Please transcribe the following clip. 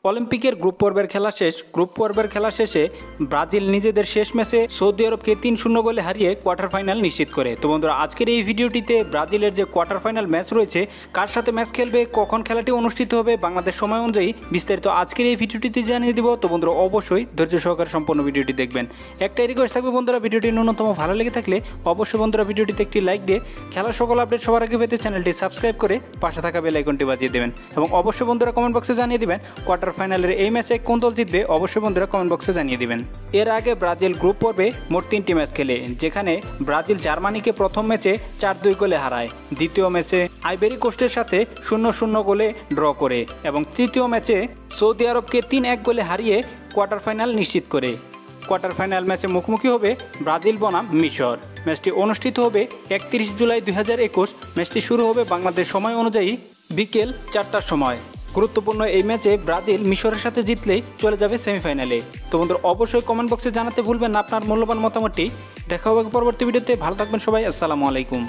অলিম্পিকের গ্রুপ পর্বের খেলা শেষ। গ্রুপ পর্বের খেলা শেষে ব্রাজিল নিজেদের শেষ ম্যাচে সৌদি আরবকে 3-0 গোলে হারিয়ে কোয়ার্টার ফাইনাল নিশ্চিত করে। তো বন্ধুরা, আজকের এই ভিডিওটিতে ব্রাজিলের যে কোয়ার্টার ফাইনাল ম্যাচ রয়েছে, কার সাথে ম্যাচ খেলবে, কখন খেলাটি অনুষ্ঠিত হবে বাংলাদেশ সময় অনুযায়ী বিস্তারিত আজকের এই ভিডিওটিতে জানিয়ে দিব। তো বন্ধুরা, অবশ্যই ধৈর্য সহকারে সম্পূর্ণ ভিডিওটি দেখবেন। একটাই রিকোয়েস্ট থাকবে বন্ধুরা, ভিডিওটি ন্যূনতম ভালো লেগে থাকলে অবশ্যই বন্ধুরা ভিডিওটিতে একটি লাইক দিয়ে খেলার সকল আপডেট সবার আগে পেতে চ্যানেলটি সাবস্ক্রাইব করে পাশে থাকা বেল আইকনটি বাজিয়ে দেবেন। এবং অবশ্যই বন্ধুরা কমেন্ট বক্সে জানিয়ে দিবেন কোয়ার্টার ফাইনালের এই ম্যাচে কোন দল জিতবে, অবশ্যই বন্ধুরা কমেন্ট বক্সে জানিয়ে দিবেন। এর আগে ব্রাজিল গ্রুপ পর্বে মোট 3টি ম্যাচ খেলে, যেখানে ব্রাজিল জার্মানিকে প্রথম ম্যাচে 4-2 গোলে হারায়, দ্বিতীয় ম্যাচে আইভরি কোস্টের সাথে 0-0 গোলে ড্র করে এবং তৃতীয় ম্যাচে সৌদি আরবকে 3-1 গোলে হারিয়ে কোয়ার্টার ফাইনাল নিশ্চিত করে। কোয়ার্টার ফাইনাল ম্যাচে মুখোমুখি হবে ব্রাজিল বনাম মিশর। ম্যাচটি অনুষ্ঠিত হবে 31 জুলাই 2021। ম্যাচটি শুরু হবে বাংলাদেশ সময় অনুযায়ী বিকেল 4টার সময়। গুরুত্বপূর্ণ এই ম্যাচে ব্রাজিল মিশরের সাথে জিতলেই চলে যাবে সেমিফাইনালে। তো বন্ধুরা, অবশ্যই কমেন্ট বক্সে জানাতে ভুলবেন না আপনার মূল্যবান মতামতটি। দেখা হবে পরবর্তী ভিডিওতে। ভালো থাকবেন সবাই। আসসালামু আলাইকুম।